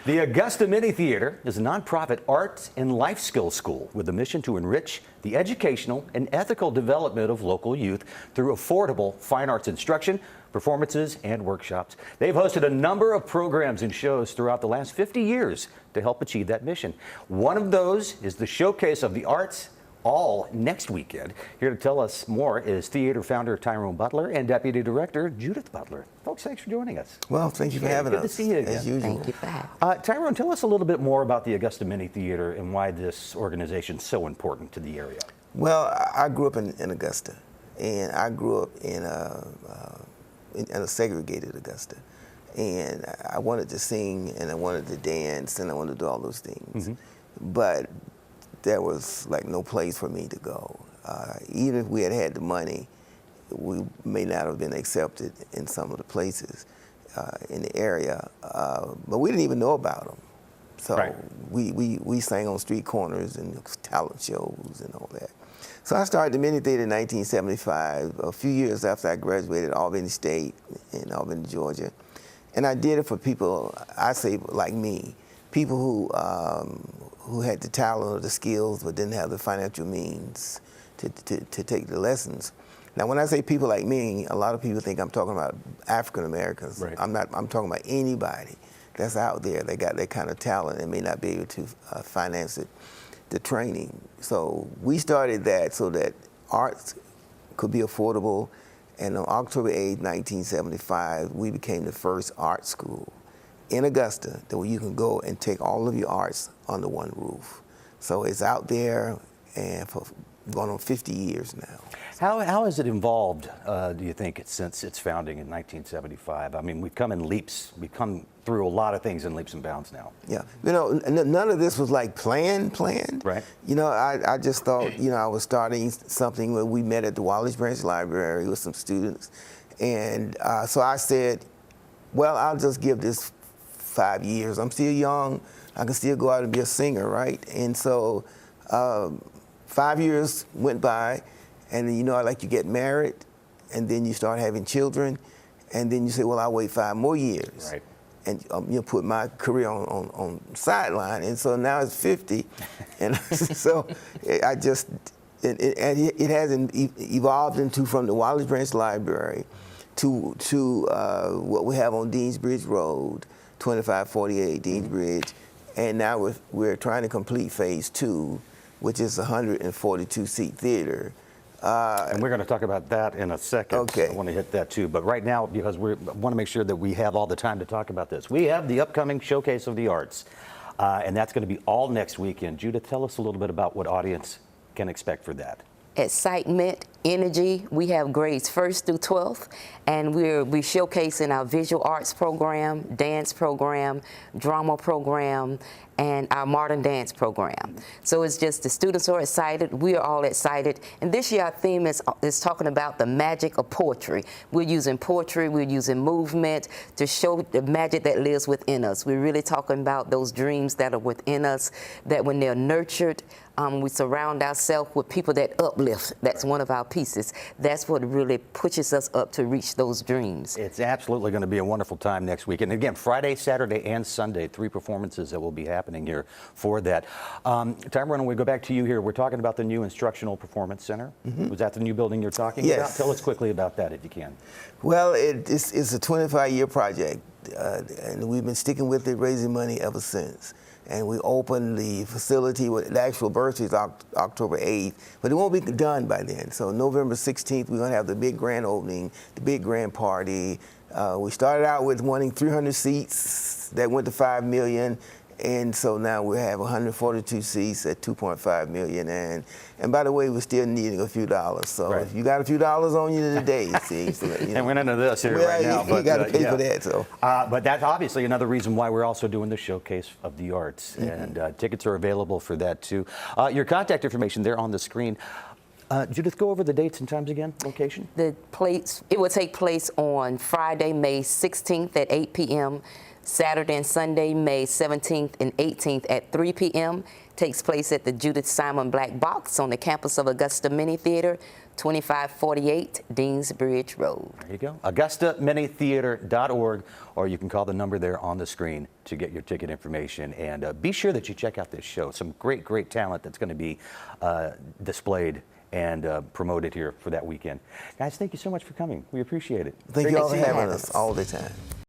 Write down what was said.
The Augusta Mini Theatre is a nonprofit arts and life skills school with a mission to enrich the educational and ethical development of local youth through affordable fine arts instruction, performances, and workshops. They've hosted a number of programs and shows throughout the last 50 years to help achieve that mission. One of those is the Showcase of the Arts, all next weekend. Here to tell us more is theater founder Tyrone Butler and Deputy Director Judith Butler. Folks, thanks for joining us. Well, thank you for having us. Good to see you again. As usual. Thank you for having Tyrone, tell us a little bit more about the Augusta Mini Theatre and why this organization is so important to the area. Well, I grew up in Augusta, and I grew up in a segregated Augusta. And I wanted to sing, and I wanted to dance, and I wanted to do all those things. But there was like no place for me to go. Even if we had had the money, we may not have been accepted in some of the places in the area, but we didn't even know about them. So right. we sang on street corners and talent shows and all that. So I started the Mini Theatre in 1975, a few years after I graduated at Albany State in Albany, Georgia. And I did it for people, I say like me, people who had the talent or the skills but didn't have the financial means to take the lessons. Now, when I say people like me, a lot of people think I'm talking about African Americans. Right. I'm not. I'm talking about anybody that's out there that got that kind of talent and may not be able to finance it, the training. So we started that so that arts could be affordable. And on October 8, 1975, we became the first art school in Augusta that where you can go and take all of your arts under one roof. So it's out there and for going on 50 years now. How has it evolved, do you think, since its founding in 1975? I mean, we've come in leaps. We've come through a lot of things in leaps and bounds now. Yeah, you know, none of this was like planned. Right. You know, I just thought, you know, I was starting something where we met at the Wallace Branch Library with some students. And so I said, well, I'll just give this 5 years. I'm still young. I can still go out and be a singer, right? And so 5 years went by, and then, you know, like you get married, and then you start having children, and then you say, well, I'll wait 5 more years. Right. And you know, put my career on sideline. And so now it's 50. And so it has evolved into from the Wallace Branch Library to what we have on Deans Bridge Road, 2548 Deans Bridge. And now we're trying to complete phase 2, which is a 142-seat theater. And we're going to talk about that in a second. Okay. I want to hit that too. But right now, because we want to make sure that we have all the time to talk about this, we have the upcoming Showcase of the Arts. And that's going to be all next weekend. Judith, tell us a little bit about what audience can expect for that. excitement, energy. We have grades 1st through 12th, and we're showcasing our visual arts program, dance program, drama program, and our modern dance program. So it's just the students are excited, we are all excited, and this year our theme is talking about the magic of poetry. We're using poetry, we're using movement to show the magic that lives within us. We're really talking about those dreams that are within us, that when they're nurtured, we surround ourselves with people that uplift. That's one of our pieces. That's what really pushes us up to reach those dreams. It's absolutely going to be a wonderful time next week. And again, Friday, Saturday, and Sunday, 3 performances that will be happening here for that. Tyrone, when we go back to you here, we're talking about the new Instructional Performance Center. Mm-hmm. Was that the new building you're talking about? Tell us quickly about that if you can. Well, it's a 25-year project, and we've been sticking with it, raising money ever since. And we opened the facility, the actual birthday is October 8th, but it won't be done by then. So November 16th, we're gonna have the big grand opening, the big grand party. We started out with wanting 300 seats, that went to 5 million. And so now we have 142 seats at 2.5 million. And by the way, we're still needing a few dollars. So if you got a few dollars on you today, see. So, you know. And we're into this here right now. You got to pay for that. So. But that's obviously another reason why we're also doing the Showcase of the Arts. Mm-hmm. And tickets are available for that too. Your contact information there on the screen. Judith, go over the dates and times again, location. It will take place on Friday, May 16th at 8 p.m., Saturday and Sunday, May 17th and 18th at 3 p.m. Takes place at the Judith Simon Black Box on the campus of Augusta Mini Theatre, 2548 Deansbridge Road. There you go. AugustaMiniTheatre.org, or you can call the number there on the screen to get your ticket information. And be sure that you check out this show. Some great, great talent that's going to be displayed and promoted here for that weekend. Guys, thank you so much for coming. We appreciate it. Thank Great you all to for see you. having us all the time.